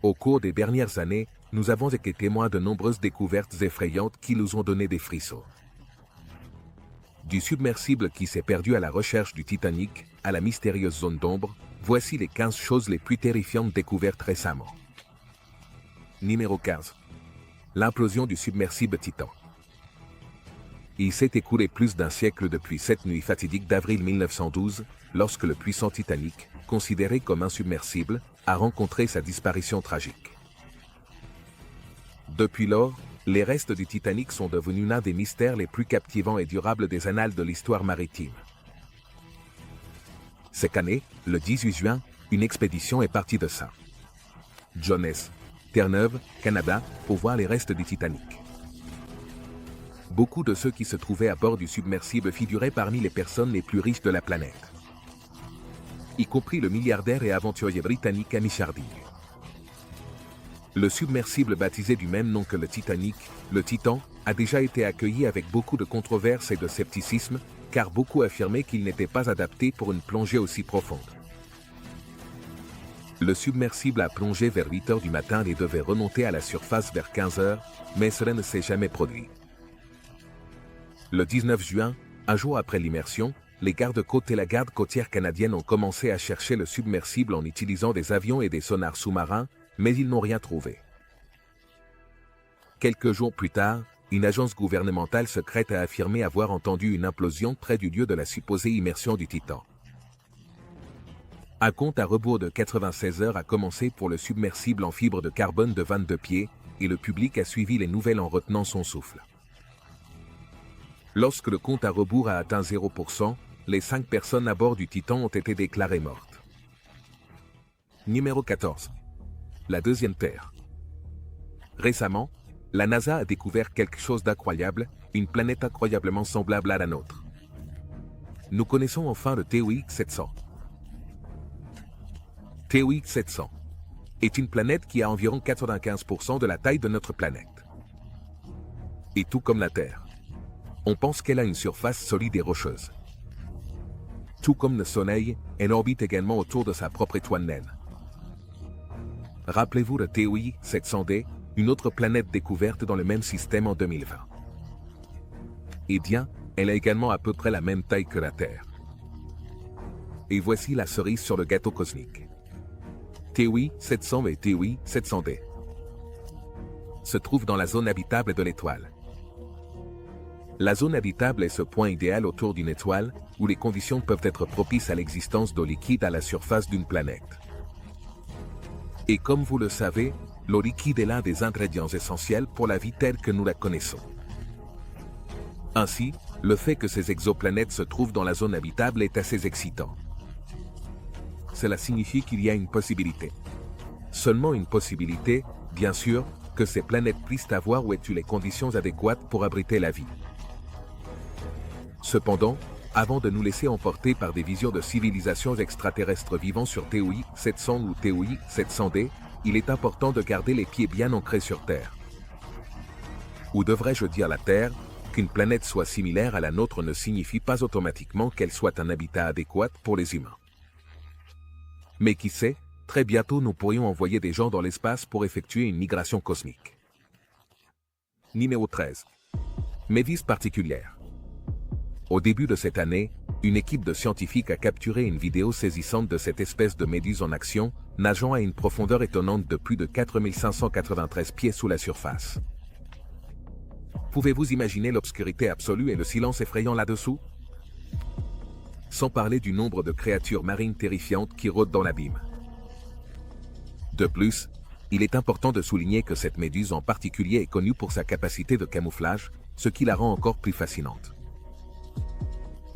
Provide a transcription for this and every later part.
Au cours des dernières années, nous avons été témoins de nombreuses découvertes effrayantes qui nous ont donné des frissons. Du submersible qui s'est perdu à la recherche du Titanic, à la mystérieuse zone d'ombre, voici les 15 choses les plus terrifiantes découvertes récemment. Numéro 15. L'implosion du submersible Titan. Il s'est écoulé plus d'un siècle depuis cette nuit fatidique d'avril 1912, lorsque le puissant Titanic, considéré comme insubmersible, a rencontré sa disparition tragique. Depuis lors, les restes du Titanic sont devenus l'un des mystères les plus captivants et durables des annales de l'histoire maritime. Cette année, le 18 juin, une expédition est partie de St. John's, Terre-Neuve, Canada, pour voir les restes du Titanic. Beaucoup de ceux qui se trouvaient à bord du submersible figuraient parmi les personnes les plus riches de la planète, y compris le milliardaire et aventurier britannique Hamish Harding. Le submersible baptisé du même nom que le Titanic, le Titan, a déjà été accueilli avec beaucoup de controverses et de scepticisme, car beaucoup affirmaient qu'il n'était pas adapté pour une plongée aussi profonde. Le submersible a plongé vers 8 h du matin et devait remonter à la surface vers 15 h, mais cela ne s'est jamais produit. Le 19 juin, un jour après l'immersion, les gardes-côtes et la garde côtière canadienne ont commencé à chercher le submersible en utilisant des avions et des sonars sous-marins, mais ils n'ont rien trouvé. Quelques jours plus tard, une agence gouvernementale secrète a affirmé avoir entendu une implosion près du lieu de la supposée immersion du Titan. Un compte à rebours de 96 heures a commencé pour le submersible en fibre de carbone de 22 pieds, et le public a suivi les nouvelles en retenant son souffle. Lorsque le compte à rebours a atteint 0%, les 5 personnes à bord du Titan ont été déclarées mortes. Numéro 14. La deuxième Terre. Récemment, la NASA a découvert quelque chose d'incroyable, une planète incroyablement semblable à la nôtre. Nous connaissons enfin le TOX 700. TOX 700 est une planète qui a environ 95% de la taille de notre planète. Et tout comme la Terre, on pense qu'elle a une surface solide et rocheuse. Tout comme le Soleil, elle orbite également autour de sa propre étoile naine. Rappelez-vous de TOI 700D, une autre planète découverte dans le même système en 2020. Eh bien, elle a également à peu près la même taille que la Terre. Et voici la cerise sur le gâteau cosmique. TOI 700 et TOI 700D se trouvent dans la zone habitable de l'étoile. La zone habitable est ce point idéal autour d'une étoile, où les conditions peuvent être propices à l'existence d'eau liquide à la surface d'une planète. Et comme vous le savez, l'eau liquide est l'un des ingrédients essentiels pour la vie telle que nous la connaissons. Ainsi, le fait que ces exoplanètes se trouvent dans la zone habitable est assez excitant. Cela signifie qu'il y a une possibilité. Seulement une possibilité, bien sûr, que ces planètes puissent avoir ou aient eu les conditions adéquates pour abriter la vie. Cependant, avant de nous laisser emporter par des visions de civilisations extraterrestres vivant sur TOI 700 ou TOI 700D, il est important de garder les pieds bien ancrés sur Terre. Ou devrais-je dire la Terre, qu'une planète soit similaire à la nôtre ne signifie pas automatiquement qu'elle soit un habitat adéquat pour les humains. Mais qui sait, très bientôt nous pourrions envoyer des gens dans l'espace pour effectuer une migration cosmique. Numéro 13. Méduse particulière. Au début de cette année, une équipe de scientifiques a capturé une vidéo saisissante de cette espèce de méduse en action, nageant à une profondeur étonnante de plus de 4593 pieds sous la surface. Pouvez-vous imaginer l'obscurité absolue et le silence effrayant là-dessous? Sans parler du nombre de créatures marines terrifiantes qui rôdent dans l'abîme. De plus, il est important de souligner que cette méduse en particulier est connue pour sa capacité de camouflage, ce qui la rend encore plus fascinante.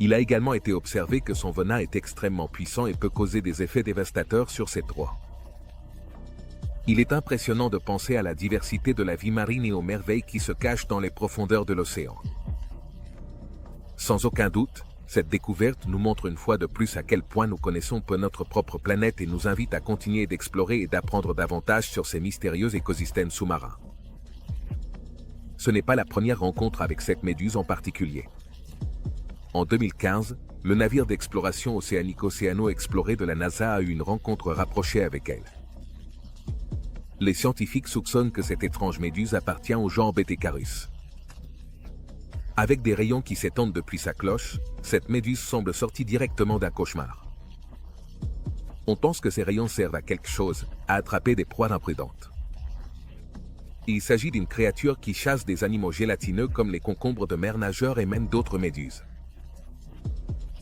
Il a également été observé que son venin est extrêmement puissant et peut causer des effets dévastateurs sur ses proies. Il est impressionnant de penser à la diversité de la vie marine et aux merveilles qui se cachent dans les profondeurs de l'océan. Sans aucun doute, cette découverte nous montre une fois de plus à quel point nous connaissons peu notre propre planète et nous invite à continuer d'explorer et d'apprendre davantage sur ces mystérieux écosystèmes sous-marins. Ce n'est pas la première rencontre avec cette méduse en particulier. En 2015, le navire d'exploration océanique Océano Exploré de la NASA a eu une rencontre rapprochée avec elle. Les scientifiques soupçonnent que cette étrange méduse appartient au genre Betecarus. Avec des rayons qui s'étendent depuis sa cloche, cette méduse semble sortie directement d'un cauchemar. On pense que ces rayons servent à quelque chose, à attraper des proies imprudentes. Il s'agit d'une créature qui chasse des animaux gélatineux comme les concombres de mer nageurs et même d'autres méduses.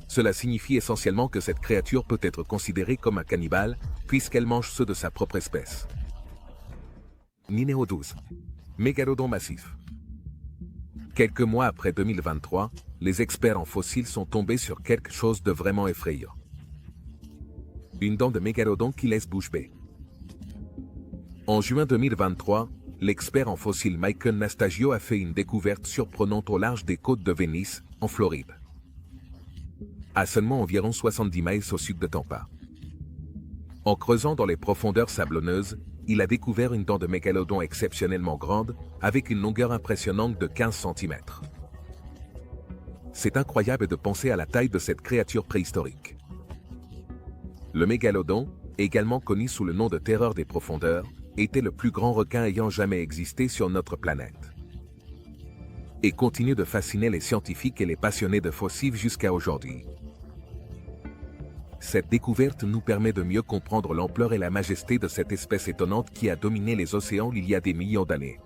Cela signifie essentiellement que cette créature peut être considérée comme un cannibale, puisqu'elle mange ceux de sa propre espèce. Numéro 12. Mégalodon massif. Quelques mois après 2023, les experts en fossiles sont tombés sur quelque chose de vraiment effrayant. Une dent de mégalodon qui laisse bouche bée. En juin 2023, l'expert en fossiles Michael Nastagio a fait une découverte surprenante au large des côtes de Venice, en Floride. À seulement environ 70 miles au sud de Tampa. En creusant dans les profondeurs sablonneuses, il a découvert une dent de mégalodon exceptionnellement grande, avec une longueur impressionnante de 15 cm. C'est incroyable de penser à la taille de cette créature préhistorique. Le mégalodon, également connu sous le nom de terreur des profondeurs, était le plus grand requin ayant jamais existé sur notre planète. Et continue de fasciner les scientifiques et les passionnés de fossiles jusqu'à aujourd'hui. Cette découverte nous permet de mieux comprendre l'ampleur et la majesté de cette espèce étonnante qui a dominé les océans il y a des millions d'années.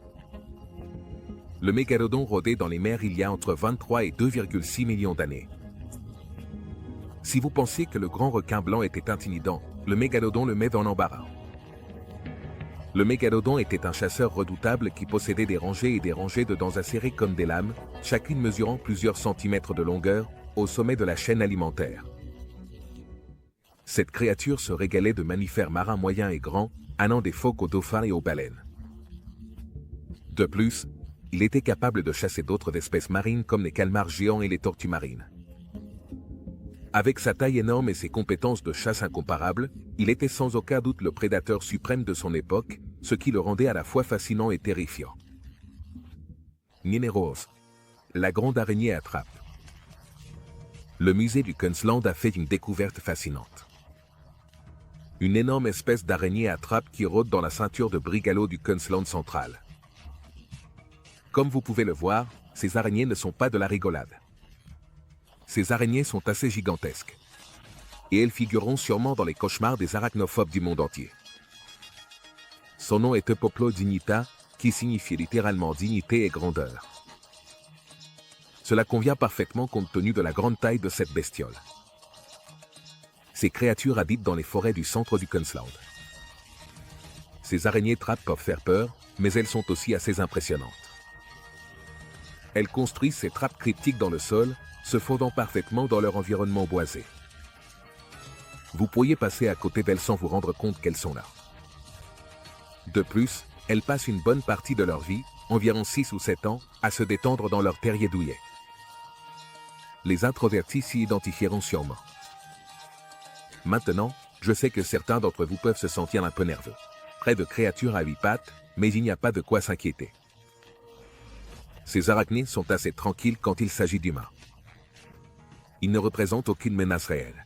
Le mégalodon rôdait dans les mers il y a entre 23 et 2,6 millions d'années. Si vous pensiez que le grand requin blanc était intimidant, le mégalodon le met dans l'embarras. Le mégalodon était un chasseur redoutable qui possédait des rangées et des rangées de dents acérées comme des lames, chacune mesurant plusieurs centimètres de longueur, au sommet de la chaîne alimentaire. Cette créature se régalait de mammifères marins moyens et grands, allant des phoques aux dauphins et aux baleines. De plus, il était capable de chasser d'autres espèces marines comme les calmars géants et les tortues marines. Avec sa taille énorme et ses compétences de chasse incomparables, il était sans aucun doute le prédateur suprême de son époque, ce qui le rendait à la fois fascinant et terrifiant. Numéro 11. La grande araignée à trappe. Le musée du Kunstland a fait une découverte fascinante. Une énorme espèce d'araignée à trappe qui rôde dans la ceinture de Brigalow du Kunstland central. Comme vous pouvez le voir, ces araignées ne sont pas de la rigolade. Ces araignées sont assez gigantesques. Et elles figureront sûrement dans les cauchemars des arachnophobes du monde entier. Son nom est Eupoplo dignita, qui signifie littéralement dignité et grandeur. Cela convient parfaitement compte tenu de la grande taille de cette bestiole. Ces créatures habitent dans les forêts du centre du Kunstland. Ces araignées trappes peuvent faire peur, mais elles sont aussi assez impressionnantes. Elles construisent ces trappes cryptiques dans le sol, se fondant parfaitement dans leur environnement boisé. Vous pourriez passer à côté d'elles sans vous rendre compte qu'elles sont là. De plus, elles passent une bonne partie de leur vie, environ 6 ou 7 ans, à se détendre dans leur terrier douillet. Les introvertis s'y identifieront sûrement. Maintenant, je sais que certains d'entre vous peuvent se sentir un peu nerveux. Près de créatures à 8 pattes, mais il n'y a pas de quoi s'inquiéter. Ces arachnides sont assez tranquilles quand il s'agit d'humains. Ils ne représentent aucune menace réelle.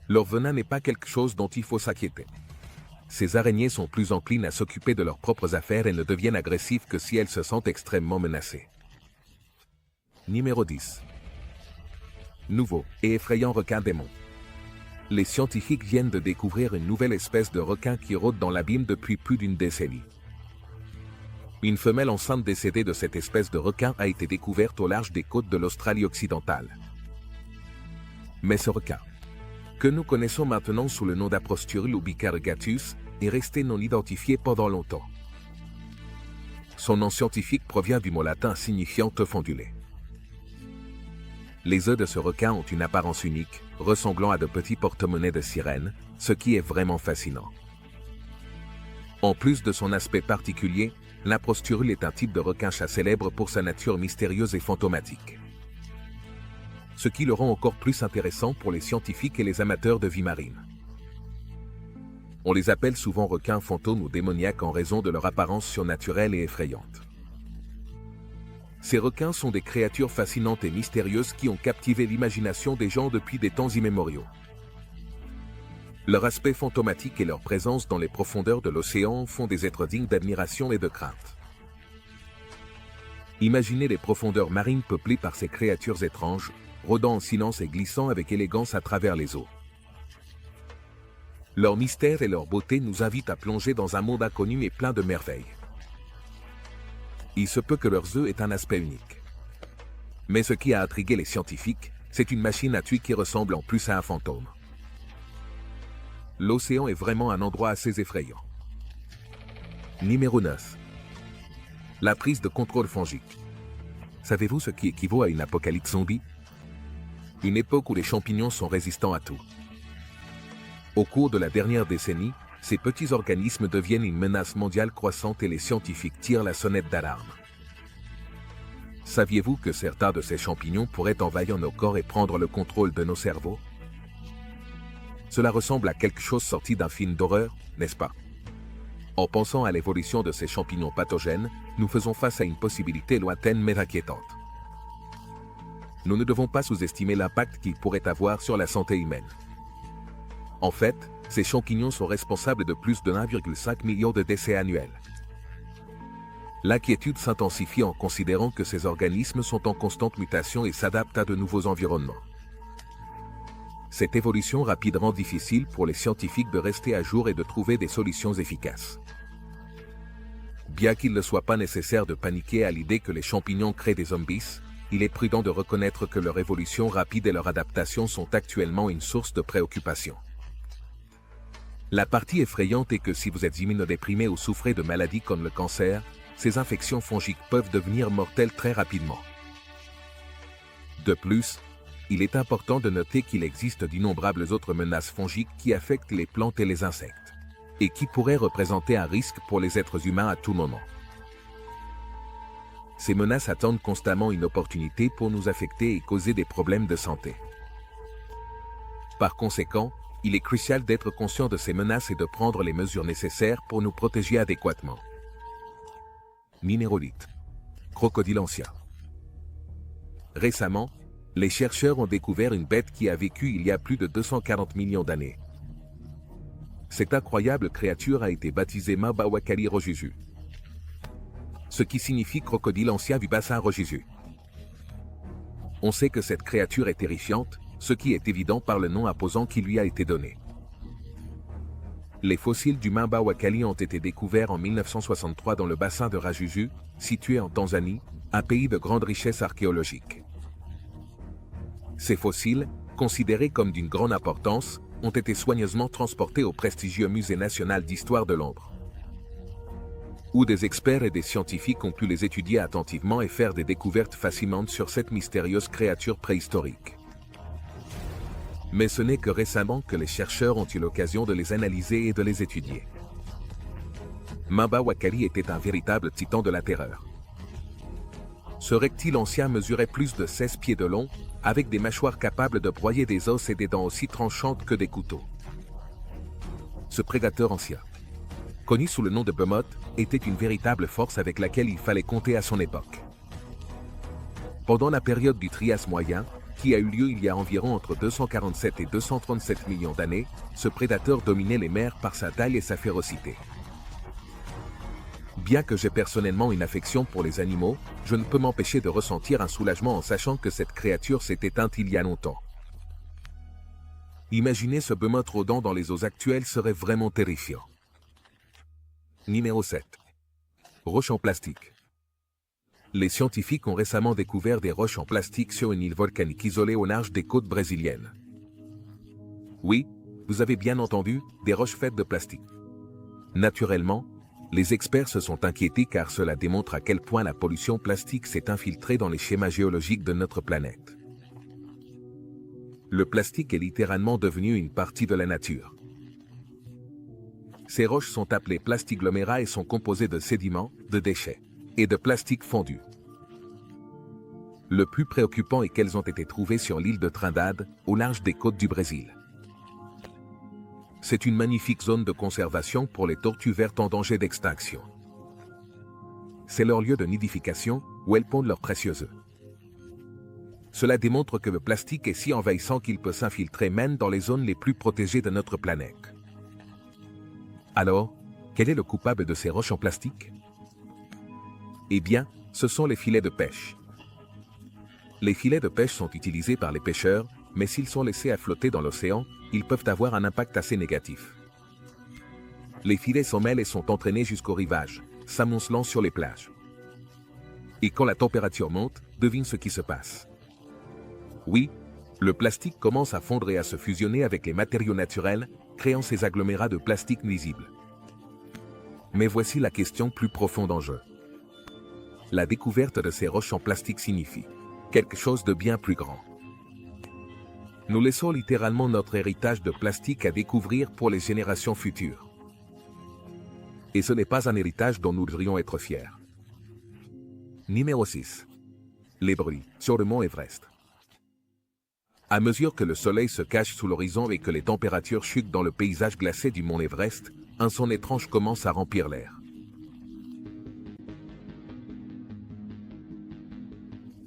Leur venin n'est pas quelque chose dont il faut s'inquiéter. Ces araignées sont plus enclines à s'occuper de leurs propres affaires et ne deviennent agressives que si elles se sentent extrêmement menacées. Numéro 10. Nouveau et effrayant requin démon. Les scientifiques viennent de découvrir une nouvelle espèce de requin qui rôde dans l'abîme depuis plus d'une décennie. Une femelle enceinte décédée de cette espèce de requin a été découverte au large des côtes de l'Australie occidentale. Mais ce requin, que nous connaissons maintenant sous le nom d'Aprosturus ubicargatus, est resté non identifié pendant longtemps. Son nom scientifique provient du mot latin signifiant œuf ondulé. Les œufs de ce requin ont une apparence unique, ressemblant à de petits porte-monnaies de sirène, ce qui est vraiment fascinant. En plus de son aspect particulier, l'Aprosturus est un type de requin-chat célèbre pour sa nature mystérieuse et fantomatique. Ce qui le rend encore plus intéressant pour les scientifiques et les amateurs de vie marine. On les appelle souvent requins fantômes ou démoniaques en raison de leur apparence surnaturelle et effrayante. Ces requins sont des créatures fascinantes et mystérieuses qui ont captivé l'imagination des gens depuis des temps immémoriaux. Leur aspect fantomatique et leur présence dans les profondeurs de l'océan font des êtres dignes d'admiration et de crainte. Imaginez les profondeurs marines peuplées par ces créatures étranges, rôdant en silence et glissant avec élégance à travers les eaux. Leur mystère et leur beauté nous invitent à plonger dans un monde inconnu et plein de merveilles. Il se peut que leurs œufs aient un aspect unique. Mais ce qui a intrigué les scientifiques, c'est une machine à tuer qui ressemble en plus à un fantôme. L'océan est vraiment un endroit assez effrayant. Numéro 9. La prise de contrôle fongique. Savez-vous ce qui équivaut à une apocalypse zombie? Une époque où les champignons sont résistants à tout. Au cours de la dernière décennie, ces petits organismes deviennent une menace mondiale croissante et les scientifiques tirent la sonnette d'alarme. Saviez-vous que certains de ces champignons pourraient envahir nos corps et prendre le contrôle de nos cerveaux? Cela ressemble à quelque chose sorti d'un film d'horreur, n'est-ce pas? En pensant à l'évolution de ces champignons pathogènes, nous faisons face à une possibilité lointaine mais inquiétante. Nous ne devons pas sous-estimer l'impact qu'ils pourraient avoir sur la santé humaine. En fait, ces champignons sont responsables de plus de 1,5 million de décès annuels. L'inquiétude s'intensifie en considérant que ces organismes sont en constante mutation et s'adaptent à de nouveaux environnements. Cette évolution rapide rend difficile pour les scientifiques de rester à jour et de trouver des solutions efficaces. Bien qu'il ne soit pas nécessaire de paniquer à l'idée que les champignons créent des zombies, il est prudent de reconnaître que leur évolution rapide et leur adaptation sont actuellement une source de préoccupation. La partie effrayante est que si vous êtes immunodéprimé ou souffrez de maladies comme le cancer, ces infections fongiques peuvent devenir mortelles très rapidement. De plus, il est important de noter qu'il existe d'innombrables autres menaces fongiques qui affectent les plantes et les insectes, et qui pourraient représenter un risque pour les êtres humains à tout moment. Ces menaces attendent constamment une opportunité pour nous affecter et causer des problèmes de santé. Par conséquent, il est crucial d'être conscient de ces menaces et de prendre les mesures nécessaires pour nous protéger adéquatement. Numéro 8. Crocodile ancien. Récemment, les chercheurs ont découvert une bête qui a vécu il y a plus de 240 millions d'années. Cette incroyable créature a été baptisée Mamba Wakali Rojuju, ce qui signifie crocodile ancien du bassin Rojuju. On sait que cette créature est terrifiante, ce qui est évident par le nom imposant qui lui a été donné. Les fossiles du Mamba Wakali ont été découverts en 1963 dans le bassin de Rajuju, situé en Tanzanie, un pays de grande richesse archéologique. Ces fossiles, considérés comme d'une grande importance, ont été soigneusement transportés au prestigieux Musée national d'histoire de Londres, où des experts et des scientifiques ont pu les étudier attentivement et faire des découvertes fascinantes sur cette mystérieuse créature préhistorique. Mais ce n'est que récemment que les chercheurs ont eu l'occasion de les analyser et de les étudier. Mamba Wakali était un véritable titan de la terreur. Ce reptile ancien mesurait plus de 16 pieds de long, avec des mâchoires capables de broyer des os et des dents aussi tranchantes que des couteaux. Ce prédateur ancien, connu sous le nom de Behemoth, était une véritable force avec laquelle il fallait compter à son époque. Pendant la période du Trias moyen, qui a eu lieu il y a environ entre 247 et 237 millions d'années, ce prédateur dominait les mers par sa taille et sa férocité. Bien que j'ai personnellement une affection pour les animaux, je ne peux m'empêcher de ressentir un soulagement en sachant que cette créature s'est éteinte il y a longtemps. Imaginer ce behemoth rôdant dans les eaux actuelles serait vraiment terrifiant. Numéro 7. Roches en plastique. Les scientifiques ont récemment découvert des roches en plastique sur une île volcanique isolée au large des côtes brésiliennes. Oui, vous avez bien entendu, des roches faites de plastique. Naturellement, les experts se sont inquiétés car cela démontre à quel point la pollution plastique s'est infiltrée dans les schémas géologiques de notre planète. Le plastique est littéralement devenu une partie de la nature. Ces roches sont appelées plastiglomérats et sont composées de sédiments, de déchets et de plastique fondu. Le plus préoccupant est qu'elles ont été trouvées sur l'île de Trindade, au large des côtes du Brésil. C'est une magnifique zone de conservation pour les tortues vertes en danger d'extinction. C'est leur lieu de nidification, où elles pondent leurs précieux œufs. Cela démontre que le plastique est si envahissant qu'il peut s'infiltrer même dans les zones les plus protégées de notre planète. Alors, quel est le coupable de ces roches en plastique? Eh bien, ce sont les filets de pêche. Les filets de pêche sont utilisés par les pêcheurs, mais s'ils sont laissés à flotter dans l'océan, ils peuvent avoir un impact assez négatif. Les filets s'emmêlent et sont entraînés jusqu'au rivage, s'amoncelant sur les plages. Et quand la température monte, devine ce qui se passe. Oui, le plastique commence à fondre et à se fusionner avec les matériaux naturels, créant ces agglomérats de plastique nuisibles. Mais voici la question plus profonde en jeu. La découverte de ces roches en plastique signifie quelque chose de bien plus grand. Nous laissons littéralement notre héritage de plastique à découvrir pour les générations futures. Et ce n'est pas un héritage dont nous devrions être fiers. Numéro 6. Les bruits sur le mont Everest. À mesure que le soleil se cache sous l'horizon et que les températures chutent dans le paysage glacé du mont Everest, un son étrange commence à remplir l'air.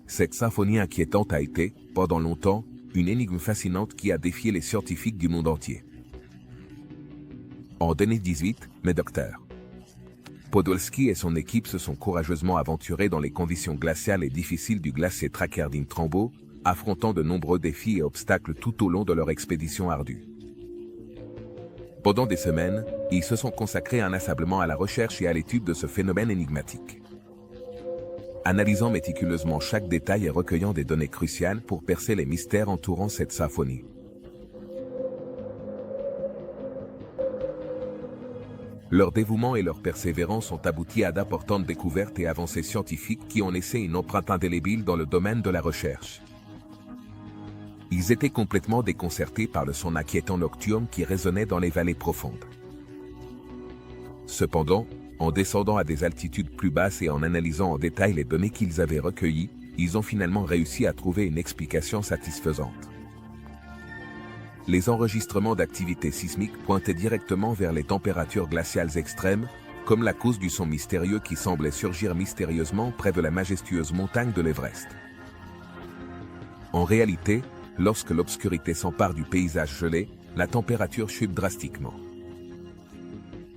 Cette symphonie inquiétante a été, pendant longtemps, une énigme fascinante qui a défié les scientifiques du monde entier. En 2018, le Dr. Podolsky et son équipe se sont courageusement aventurés dans les conditions glaciales et difficiles du glacier Trakerding-Trumbo, affrontant de nombreux défis et obstacles tout au long de leur expédition ardue. Pendant des semaines, ils se sont consacrés inlassablement à la recherche et à l'étude de ce phénomène énigmatique. Analysant méticuleusement chaque détail et recueillant des données cruciales pour percer les mystères entourant cette symphonie. Leur dévouement et leur persévérance ont abouti à d'importantes découvertes et avancées scientifiques qui ont laissé une empreinte indélébile dans le domaine de la recherche. Ils étaient complètement déconcertés par le son inquiétant nocturne qui résonnait dans les vallées profondes. Cependant, en descendant à des altitudes plus basses et en analysant en détail les données qu'ils avaient recueillies, ils ont finalement réussi à trouver une explication satisfaisante. Les enregistrements d'activité sismique pointaient directement vers les températures glaciales extrêmes, comme la cause du son mystérieux qui semblait surgir mystérieusement près de la majestueuse montagne de l'Everest. En réalité, lorsque l'obscurité s'empare du paysage gelé, la température chute drastiquement.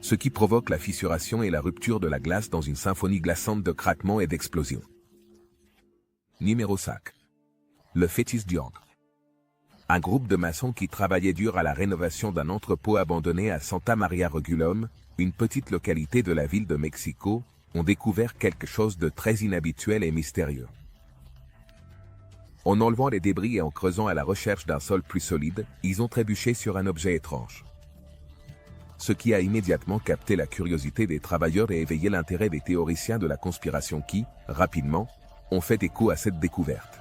Ce qui provoque la fissuration et la rupture de la glace dans une symphonie glaçante de craquements et d'explosions. Numéro 5. Le fœtus du Yang. Un groupe de maçons qui travaillait dur à la rénovation d'un entrepôt abandonné à Santa Maria Regulum, une petite localité de la ville de Mexico, ont découvert quelque chose de très inhabituel et mystérieux. En enlevant les débris et en creusant à la recherche d'un sol plus solide, ils ont trébuché sur un objet étrange. Ce qui a immédiatement capté la curiosité des travailleurs et éveillé l'intérêt des théoriciens de la conspiration qui, rapidement, ont fait écho à cette découverte.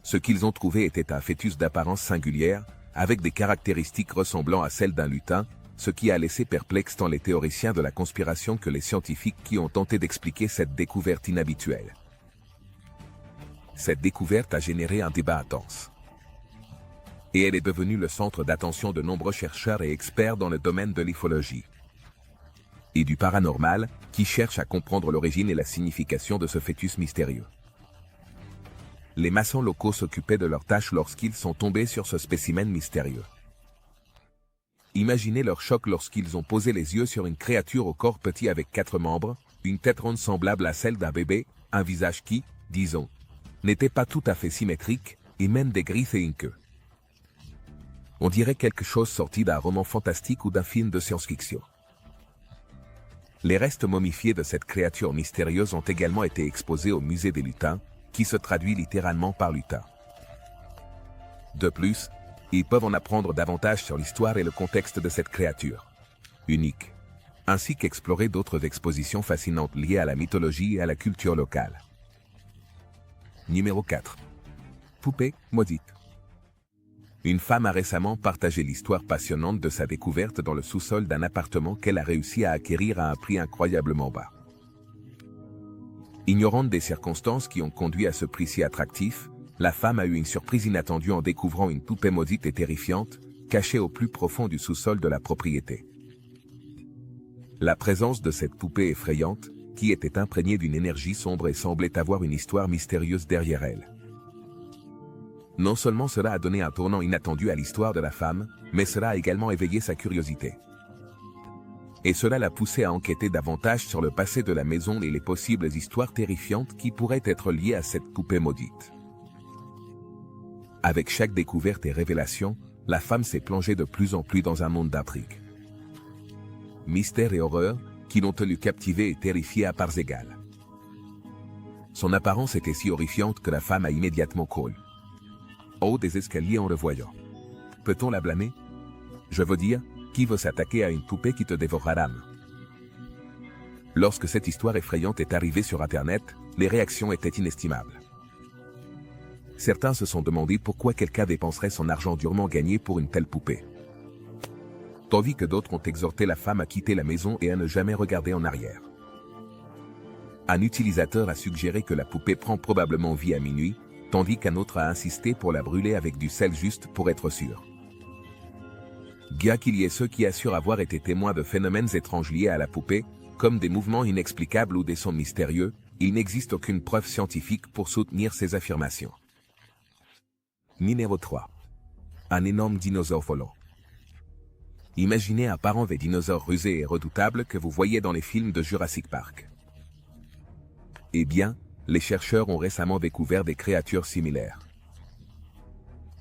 Ce qu'ils ont trouvé était un fœtus d'apparence singulière, avec des caractéristiques ressemblant à celles d'un lutin, ce qui a laissé perplexe tant les théoriciens de la conspiration que les scientifiques qui ont tenté d'expliquer cette découverte inhabituelle. Cette découverte a généré un débat intense. Et elle est devenue le centre d'attention de nombreux chercheurs et experts dans le domaine de l'ufologie et du paranormal, qui cherchent à comprendre l'origine et la signification de ce fœtus mystérieux. Les maçons locaux s'occupaient de leur tâche lorsqu'ils sont tombés sur ce spécimen mystérieux. Imaginez leur choc lorsqu'ils ont posé les yeux sur une créature au corps petit avec 4 membres, une tête ronde semblable à celle d'un bébé, un visage qui, disons, n'était pas tout à fait symétrique, et même des griffes et une queue. On dirait quelque chose sorti d'un roman fantastique ou d'un film de science-fiction. Les restes momifiés de cette créature mystérieuse ont également été exposés au musée des lutins, qui se traduit littéralement par lutin. De plus, ils peuvent en apprendre davantage sur l'histoire et le contexte de cette créature unique, ainsi qu'explorer d'autres expositions fascinantes liées à la mythologie et à la culture locale. Numéro 4. Poupée maudite. Une femme a récemment partagé l'histoire passionnante de sa découverte dans le sous-sol d'un appartement qu'elle a réussi à acquérir à un prix incroyablement bas. Ignorante des circonstances qui ont conduit à ce prix si attractif, la femme a eu une surprise inattendue en découvrant une poupée maudite et terrifiante, cachée au plus profond du sous-sol de la propriété. La présence de cette poupée effrayante, qui était imprégnée d'une énergie sombre et semblait avoir une histoire mystérieuse derrière elle, Non seulement cela a donné un tournant inattendu à l'histoire de la femme, mais cela a également éveillé sa curiosité. Et cela l'a poussé à enquêter davantage sur le passé de la maison et les possibles histoires terrifiantes qui pourraient être liées à cette poupée maudite. Avec chaque découverte et révélation, la femme s'est plongée de plus en plus dans un monde d'intrigues. Mystère et horreur, qui l'ont tenu captivée et terrifiée à parts égales. Son apparence était si horrifiante que la femme a immédiatement couru haut des escaliers en le voyant. Peut-on la blâmer? Je veux dire, qui veut s'attaquer à une poupée qui te dévorera l'âme? Lorsque cette histoire effrayante est arrivée sur Internet, les réactions étaient inestimables. Certains se sont demandé pourquoi quelqu'un dépenserait son argent durement gagné pour une telle poupée. Tandis que d'autres ont exhorté la femme à quitter la maison et à ne jamais regarder en arrière. Un utilisateur a suggéré que la poupée prend probablement vie à minuit, tandis qu'un autre a insisté pour la brûler avec du sel juste pour être sûr. Bien qu'il y ait ceux qui assurent avoir été témoins de phénomènes étranges liés à la poupée, comme des mouvements inexplicables ou des sons mystérieux, il n'existe aucune preuve scientifique pour soutenir ces affirmations. Numéro 3. Un énorme dinosaure volant. Imaginez un parent des dinosaures rusés et redoutables que vous voyez dans les films de Jurassic Park. Eh bien, les chercheurs ont récemment découvert des créatures similaires.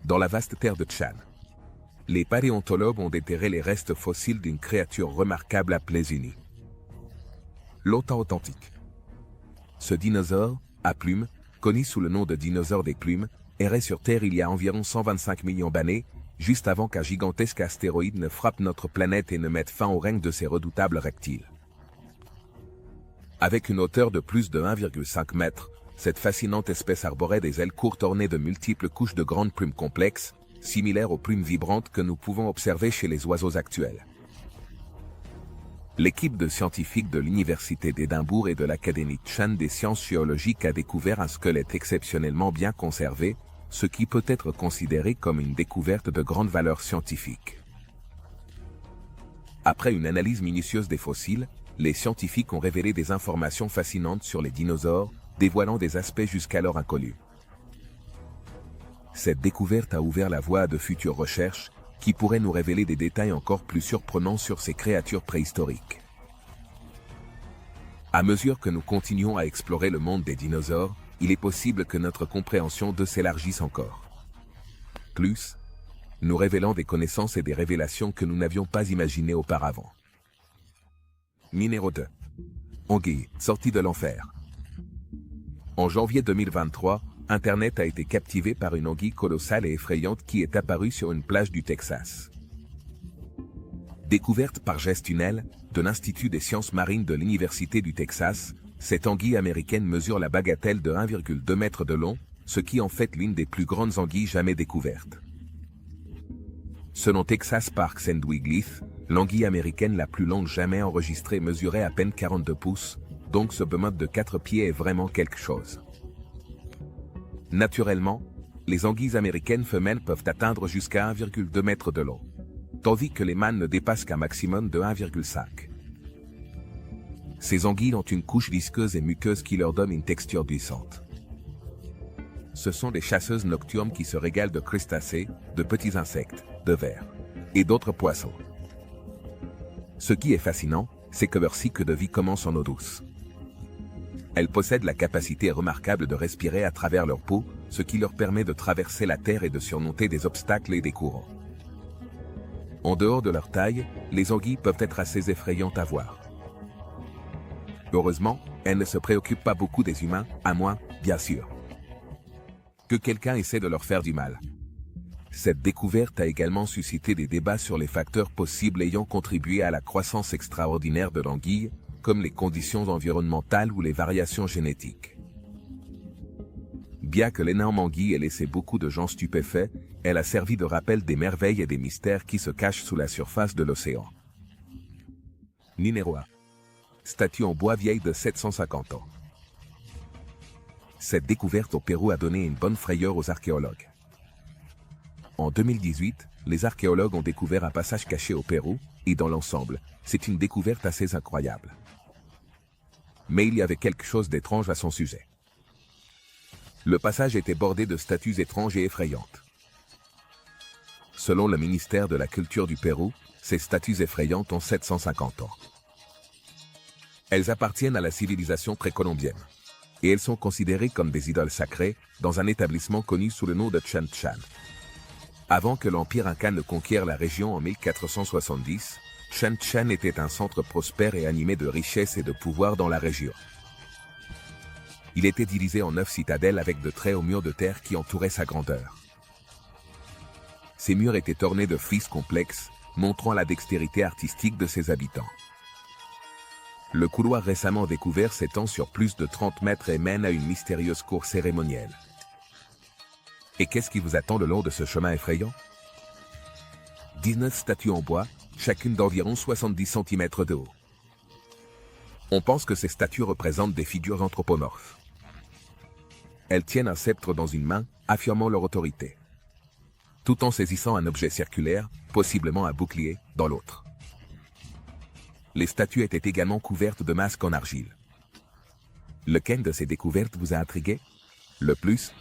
Dans la vaste terre de Chan, les paléontologues ont déterré les restes fossiles d'une créature remarquable appelée Zuni. Longtemps authentique. Ce dinosaure, à plumes, connu sous le nom de dinosaure des plumes, errait sur Terre il y a environ 125 millions d'années, juste avant qu'un gigantesque astéroïde ne frappe notre planète et ne mette fin au règne de ces redoutables reptiles. Avec une hauteur de plus de 1,5 mètre, cette fascinante espèce arborait des ailes courtes ornées de multiples couches de grandes plumes complexes, similaires aux plumes vibrantes que nous pouvons observer chez les oiseaux actuels. L'équipe de scientifiques de l'Université d'Édimbourg et de l'Académie Chan des sciences géologiques a découvert un squelette exceptionnellement bien conservé, ce qui peut être considéré comme une découverte de grande valeur scientifique. Après une analyse minutieuse des fossiles, les scientifiques ont révélé des informations fascinantes sur les dinosaures, dévoilant des aspects jusqu'alors inconnus. Cette découverte a ouvert la voie à de futures recherches, qui pourraient nous révéler des détails encore plus surprenants sur ces créatures préhistoriques. À mesure que nous continuons à explorer le monde des dinosaures, il est possible que notre compréhension d'eux s'élargisse encore. Plus, nous révélant des connaissances et des révélations que nous n'avions pas imaginées auparavant. Numéro 2. Anguille, sortie de l'enfer. En janvier 2023, Internet a été captivé par une anguille colossale et effrayante qui est apparue sur une plage du Texas. Découverte par Jess Tunnel, de l'Institut des sciences marines de l'Université du Texas, cette anguille américaine mesure la bagatelle de 1,2 mètre de long, ce qui en fait l'une des plus grandes anguilles jamais découvertes. Selon Texas Parks and Wildlife, l'anguille américaine la plus longue jamais enregistrée mesurait à peine 42 pouces, donc ce behemoth de 4 pieds est vraiment quelque chose. Naturellement, les anguilles américaines femelles peuvent atteindre jusqu'à 1,2 mètre de long, tandis que les mâles ne dépassent qu'un maximum de 1,5. Ces anguilles ont une couche visqueuse et muqueuse qui leur donne une texture glissante. Ce sont des chasseuses nocturnes qui se régalent de crustacés, de petits insectes, de vers et d'autres poissons. Ce qui est fascinant, c'est que leur cycle de vie commence en eau douce. Elles possèdent la capacité remarquable de respirer à travers leur peau, ce qui leur permet de traverser la terre et de surmonter des obstacles et des courants. En dehors de leur taille, les anguilles peuvent être assez effrayantes à voir. Heureusement, elles ne se préoccupent pas beaucoup des humains, à moins, bien sûr, que quelqu'un essaie de leur faire du mal. Cette découverte a également suscité des débats sur les facteurs possibles ayant contribué à la croissance extraordinaire de l'anguille, comme les conditions environnementales ou les variations génétiques. Bien que l'énorme anguille ait laissé beaucoup de gens stupéfaits, elle a servi de rappel des merveilles et des mystères qui se cachent sous la surface de l'océan. Numéro 1. Statue en bois vieille de 750 ans. Cette découverte au Pérou a donné une bonne frayeur aux archéologues. En 2018, les archéologues ont découvert un passage caché au Pérou, et dans l'ensemble, c'est une découverte assez incroyable. Mais il y avait quelque chose d'étrange à son sujet. Le passage était bordé de statues étranges et effrayantes. Selon le ministère de la Culture du Pérou, ces statues effrayantes ont 750 ans. Elles appartiennent à la civilisation précolombienne. Et elles sont considérées comme des idoles sacrées dans un établissement connu sous le nom de Chan Chan. Avant que l'Empire Inca ne conquiert la région en 1470, Chan Chan était un centre prospère et animé de richesse et de pouvoir dans la région. Il était divisé en 9 citadelles avec de très hauts murs de terre qui entouraient sa grandeur. Ces murs étaient ornés de frises complexes, montrant la dextérité artistique de ses habitants. Le couloir récemment découvert s'étend sur plus de 30 mètres et mène à une mystérieuse cour cérémonielle. Et qu'est-ce qui vous attend le long de ce chemin effrayant? 19 statues en bois, chacune d'environ 70 cm de haut. On pense que ces statues représentent des figures anthropomorphes. Elles tiennent un sceptre dans une main, affirmant leur autorité, tout en saisissant un objet circulaire, possiblement un bouclier, dans l'autre. Les statues étaient également couvertes de masques en argile. Lequel de ces découvertes vous a intrigué le plus?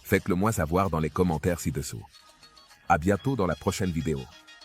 Faites-le moi savoir dans les commentaires ci-dessous. À bientôt dans la prochaine vidéo.